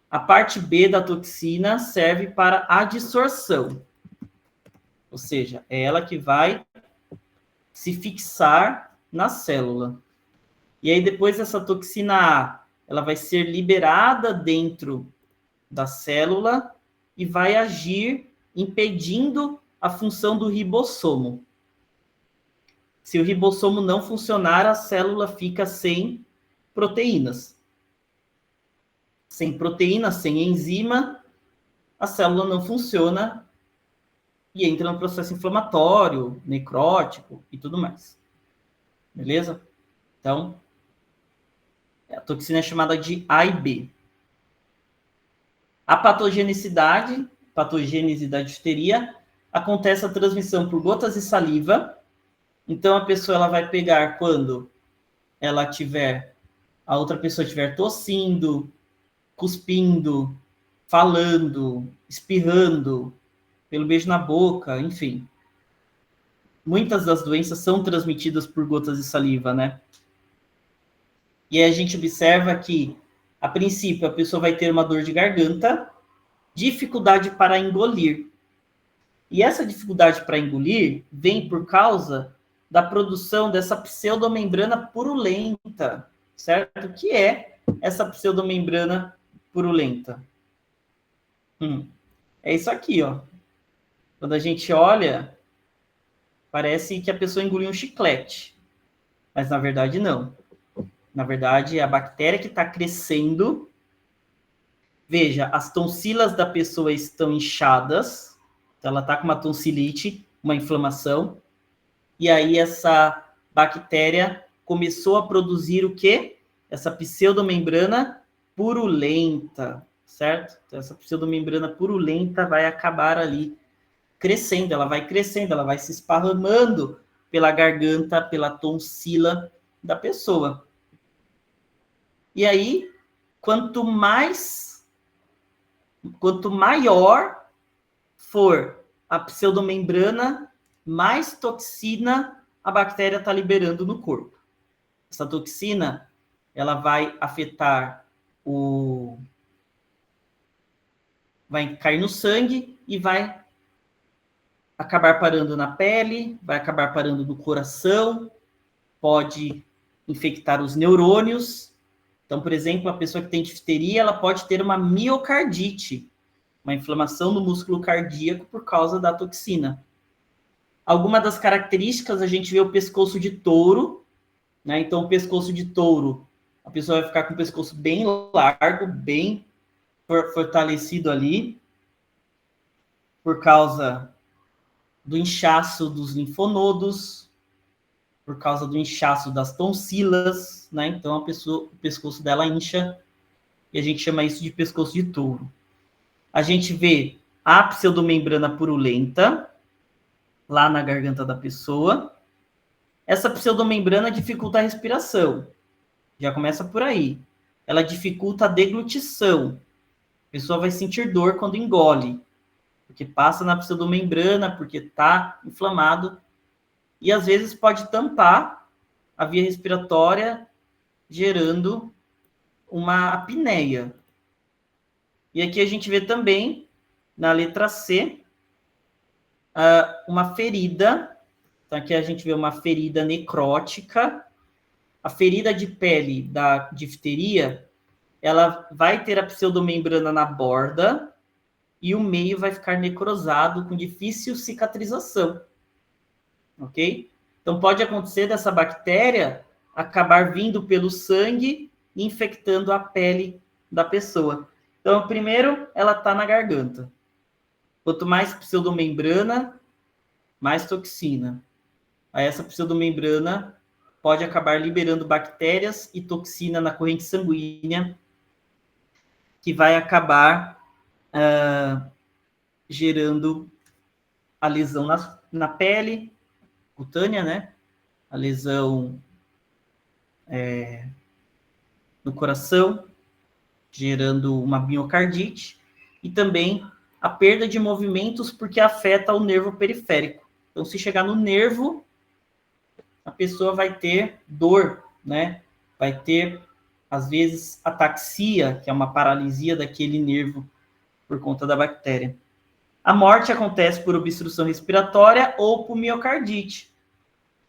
a parte B da toxina serve para a adsorção. Ou seja, é ela que vai se fixar na célula. E aí, depois essa toxina A, ela vai ser liberada dentro da célula e vai agir impedindo a função do ribossomo. Se o ribossomo não funcionar, a célula fica sem proteínas. Sem proteína, sem enzima, a célula não funciona e entra no processo inflamatório, necrótico e tudo mais. Beleza? Então, a toxina é chamada de A e B. A patogênese da difteria, acontece a transmissão por gotas de saliva. Então, a pessoa ela vai pegar quando a outra pessoa estiver tossindo, cuspindo, falando, espirrando, pelo beijo na boca, enfim. Muitas das doenças são transmitidas por gotas de saliva, né? E aí a gente observa que, a princípio, a pessoa vai ter uma dor de garganta, dificuldade para engolir. E essa dificuldade para engolir vem por causa da produção dessa pseudomembrana purulenta, certo? O que é essa pseudomembrana purulenta? É isso aqui, ó. Quando a gente olha, parece que a pessoa engoliu um chiclete. Mas, na verdade, não. Na verdade, é a bactéria que está crescendo. Veja, as tonsilas da pessoa estão inchadas. Então, ela está com uma tonsilite, uma inflamação. E aí, essa bactéria começou a produzir o quê? Essa pseudomembrana purulenta, certo? Então, essa pseudomembrana purulenta vai acabar ali crescendo, ela vai se esparramando pela garganta, pela tonsila da pessoa. E aí, quanto maior for a pseudomembrana, mais toxina a bactéria está liberando no corpo. Essa toxina, ela vai afetar vai cair no sangue e vai acabar parando na pele, vai acabar parando no coração, pode infectar os neurônios. Então, por exemplo, a pessoa que tem difteria, ela pode ter uma miocardite, uma inflamação no músculo cardíaco por causa da toxina. Alguma das características, a gente vê o pescoço de touro, né? Então, o pescoço de touro, a pessoa vai ficar com o pescoço bem largo, bem fortalecido ali, por causa do inchaço dos linfonodos, por causa do inchaço das tonsilas, né? Então, o pescoço dela incha, e a gente chama isso de pescoço de touro. A gente vê a pseudomembrana purulenta, lá na garganta da pessoa. Essa pseudomembrana dificulta a respiração. Já começa por aí. Ela dificulta a deglutição. A pessoa vai sentir dor quando engole, porque passa na pseudomembrana, porque está inflamado, e às vezes pode tampar a via respiratória, gerando uma apneia. E aqui a gente vê também, na letra C, uma ferida Então, aqui a gente vê uma ferida necrótica. A ferida de pele da difteria, ela vai ter a pseudomembrana na borda e o meio vai ficar necrosado com difícil cicatrização. Ok? Então, pode acontecer dessa bactéria acabar vindo pelo sangue e infectando a pele da pessoa. Então, primeiro, ela está na garganta. Quanto mais pseudomembrana, mais toxina. Aí essa pseudomembrana pode acabar liberando bactérias e toxina na corrente sanguínea, que vai acabar gerando a lesão na pele, cutânea, né? A lesão no coração, gerando uma miocardite, e também a perda de movimentos porque afeta o nervo periférico. Então, se chegar no nervo, a pessoa vai ter dor, né? Vai ter, às vezes, ataxia, que é uma paralisia daquele nervo por conta da bactéria. A morte acontece por obstrução respiratória ou por miocardite.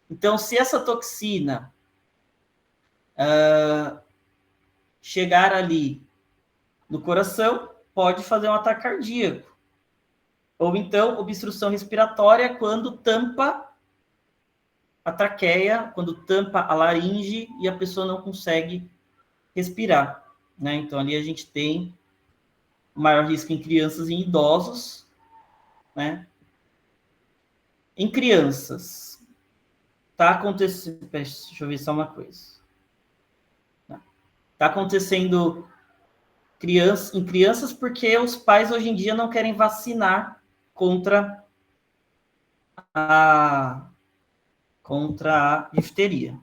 Então, se essa toxina chegar ali no coração, pode fazer um ataque cardíaco. Ou então, obstrução respiratória quando tampa a traqueia, quando tampa a laringe e a pessoa não consegue respirar, né? Então, ali a gente tem o maior risco em crianças e em idosos, né? Em crianças, tá acontecendo... Deixa eu ver só uma coisa. Tá acontecendo em crianças porque os pais hoje em dia não querem vacinar contra a difteria.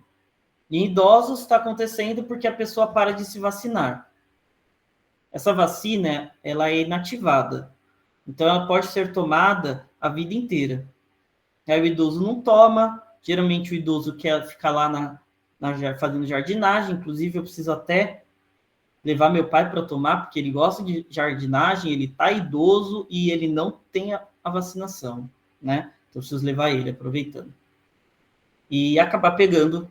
Em idosos está acontecendo porque a pessoa para de se vacinar. Essa vacina, ela é inativada. Então, ela pode ser tomada a vida inteira. Aí o idoso não toma. Geralmente, o idoso quer ficar lá fazendo jardinagem. Inclusive, eu preciso até levar meu pai para tomar, porque ele gosta de jardinagem, ele está idoso e ele não tem a vacinação, né? Então, eu preciso levar ele, aproveitando. E acabar pegando...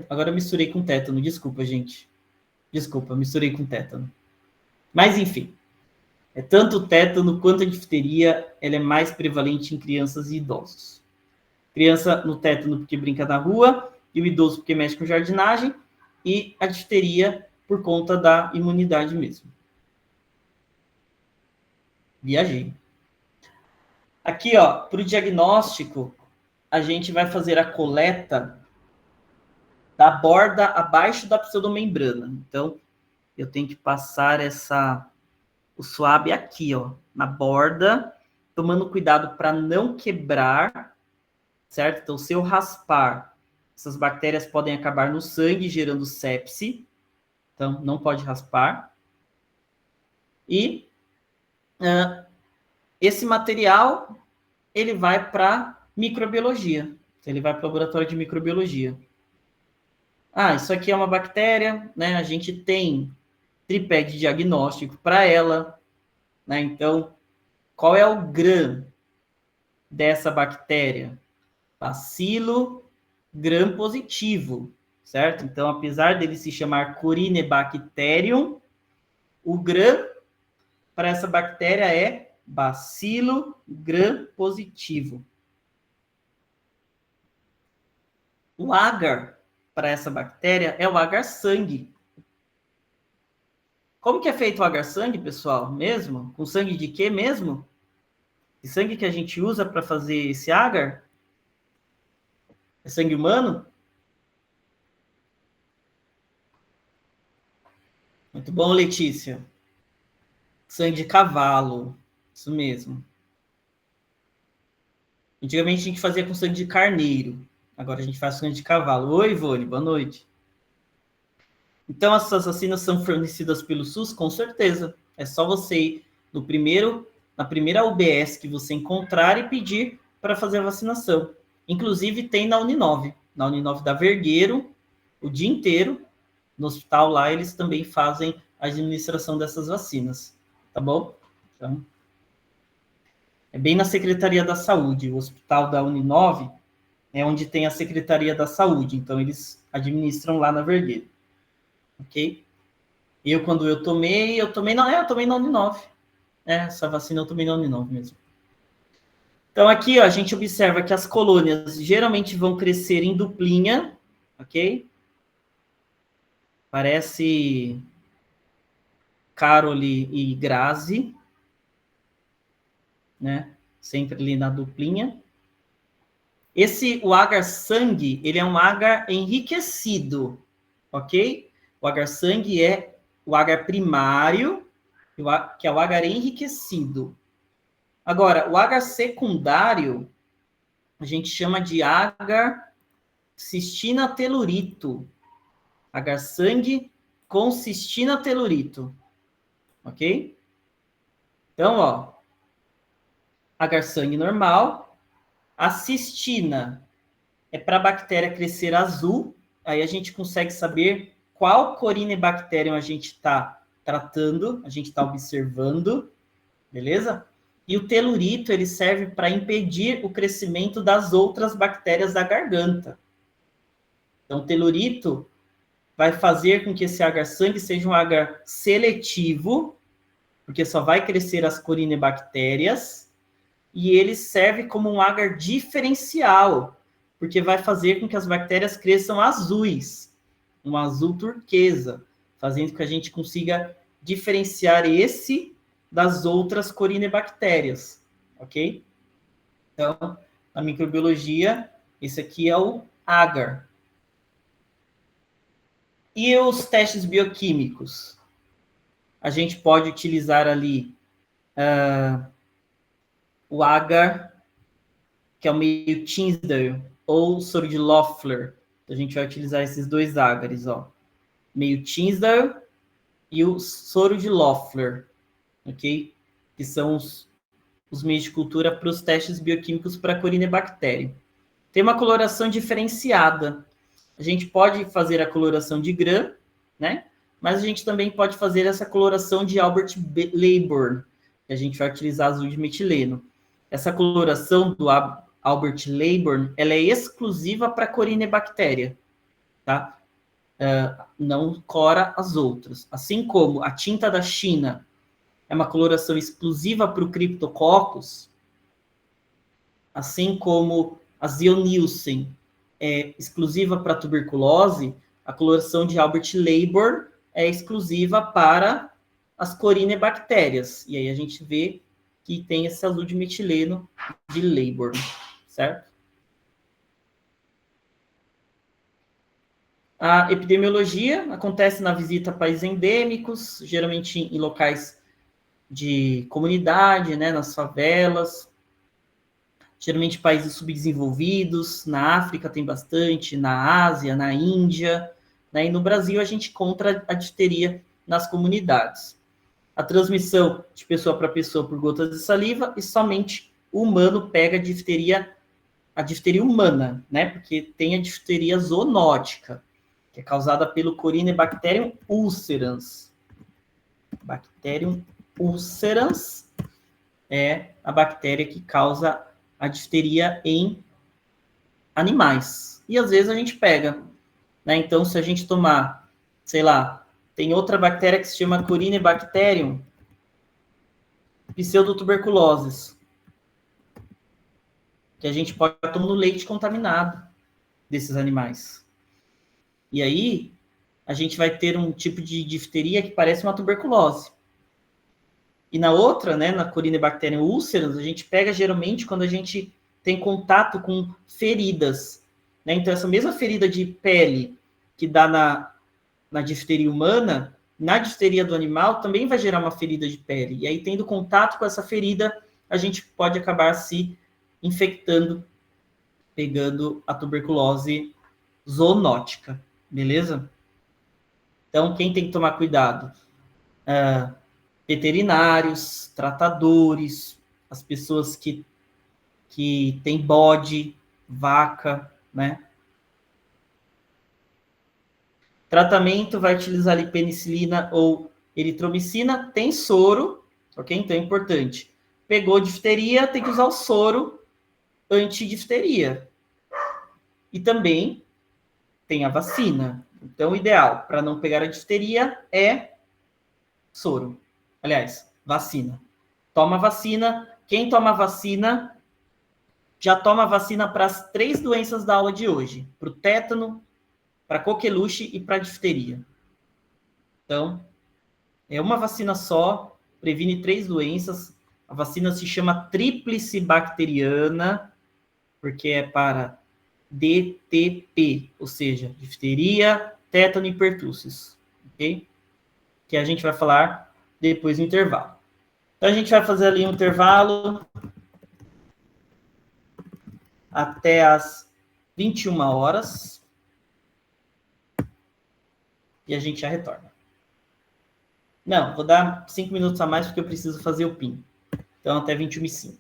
agora eu misturei com tétano. Desculpa, gente. Desculpa, misturei com tétano. Mas, enfim. Tanto o tétano quanto a difteria, ela é mais prevalente em crianças e idosos. Criança no tétano porque brinca na rua, e o idoso porque mexe com jardinagem, e a difteria por conta da imunidade mesmo. Viajei. Aqui, ó, para o diagnóstico, a gente vai fazer a coleta da borda abaixo da pseudomembrana. Então, eu tenho que passar o swab aqui, ó, na borda, tomando cuidado para não quebrar, certo? Então, se eu raspar, essas bactérias podem acabar no sangue, gerando sepse. Então, não pode raspar. E esse material, ele vai para microbiologia. Ele vai para o laboratório de microbiologia. Isso aqui é uma bactéria, né? A gente tem tripé de diagnóstico para ela, né? Então, qual é o gram dessa bactéria? Bacilo gram positivo, certo? Então, apesar dele se chamar Corynebacterium, o gram para essa bactéria é bacilo gram positivo. O agar para essa bactéria é o agar-sangue. Como que é feito o agar-sangue, pessoal? Mesmo? Com sangue de quê mesmo? Que sangue que a gente usa para fazer esse agar? É sangue humano? Muito bom, Letícia. Sangue de cavalo. Isso mesmo. Antigamente a gente fazia com sangue de carneiro. Agora a gente faz sangue de cavalo. Oi, Ivone, boa noite. Então, essas vacinas são fornecidas pelo SUS? Com certeza. É só você ir na primeira UBS que você encontrar e pedir para fazer a vacinação. Inclusive, tem na Uninove. Na Uninove da Vergueiro, o dia inteiro, no hospital lá, eles também fazem a administração dessas vacinas. Tá bom? Então, É bem na Secretaria da Saúde. O hospital da Uninove é onde tem a Secretaria da Saúde. Então, eles administram lá na Vergueiro. Ok? Quando eu tomei na Uninove. Essa vacina eu tomei na Uninove mesmo. Então, aqui, ó, a gente observa que as colônias geralmente vão crescer em duplinha, ok? Parece Carole e Grazi, né? Sempre ali na duplinha. O agar sangue, ele é um agar enriquecido, ok? O agar sangue é o agar primário, que é o agar enriquecido. Agora, o agar secundário, a gente chama de agar cistina telurito. Agar sangue com cistina telurito. Ok? Então, ó, agar sangue normal. A cistina é para a bactéria crescer azul. Aí a gente consegue saber qual Corynebacterium a gente está tratando, a gente está observando, beleza? E o telurito, ele serve para impedir o crescimento das outras bactérias da garganta. Então, o telurito vai fazer com que esse agar-sangue seja um agar seletivo, porque só vai crescer as Corynebacterias, e ele serve como um agar diferencial, porque vai fazer com que as bactérias cresçam azuis, um azul turquesa, fazendo com que a gente consiga diferenciar esse das outras Corynebacterias, ok? Então, na microbiologia, esse aqui é o agar. E os testes bioquímicos? A gente pode utilizar ali o agar, que é o meio Tinsdale, ou soro de Loeffler. A gente vai utilizar esses dois agares, ó. Meio Tinsdale e o soro de Loeffler, ok? Que são os meios de cultura para os testes bioquímicos para Corynebacterium. Tem uma coloração diferenciada. A gente pode fazer a coloração de Gram, né? Mas a gente também pode fazer essa coloração de Albert Leybourne, que a gente vai utilizar azul de metileno. Essa coloração do Albert Leybourne, ela é exclusiva para Corynebacteria, tá? Não cora as outras. Assim como a tinta da China é uma coloração exclusiva para o Cryptococcus, assim como a Zeo-Nielsen é exclusiva para tuberculose, a coloração de Albert Leybourne é exclusiva para as Corynebacterias. E aí a gente vê que tem esse azul de metileno de Leybourne, certo? A epidemiologia acontece na visita a países endêmicos, geralmente em locais de comunidade, né, nas favelas, geralmente países subdesenvolvidos, na África tem bastante, na Ásia, na Índia, né, e no Brasil a gente encontra a difteria nas comunidades. A transmissão de pessoa para pessoa por gotas de saliva e somente o humano pega a difteria humana, né, porque tem a difteria zoonótica, que é causada pelo Corynebacterium ulcerans. Bacterium ulcerans é a bactéria que causa a difteria em animais. E às vezes a gente pega, né? Então, se a gente tomar, sei lá, tem outra bactéria que se chama Corynebacterium pseudotuberculosis, que a gente pode tomar no leite contaminado desses animais. E aí, a gente vai ter um tipo de difteria que parece uma tuberculose. E na outra, né, na Corynebacterium ulcerans, a gente pega geralmente quando a gente tem contato com feridas, né? Então, essa mesma ferida de pele que dá na difteria humana, na difteria do animal também vai gerar uma ferida de pele. E aí, tendo contato com essa ferida, a gente pode acabar se infectando, pegando a tuberculose zoonótica, beleza? Então, quem tem que tomar cuidado? Veterinários, tratadores, as pessoas que têm bode, vaca, né? Tratamento vai utilizar ali penicilina ou eritromicina, tem soro, ok? Então é importante. Pegou difteria, tem que usar o soro antidifteria. E também tem a vacina. Então, o ideal para não pegar a difteria é soro. Aliás, vacina. Toma vacina. Quem toma vacina, já toma vacina para as 3 doenças da aula de hoje. Para o tétano, para a coqueluche e para a difteria. Então, é uma vacina só, previne 3 doenças. A vacina se chama tríplice bacteriana, porque é para DTP, ou seja, difteria, tétano e pertussis, ok? Que a gente vai falar depois do intervalo. Então, a gente vai fazer ali um intervalo até as 21 horas e a gente já retorna. Não, vou dar 5 minutos a mais porque eu preciso fazer o PIN. Então, até 21h05.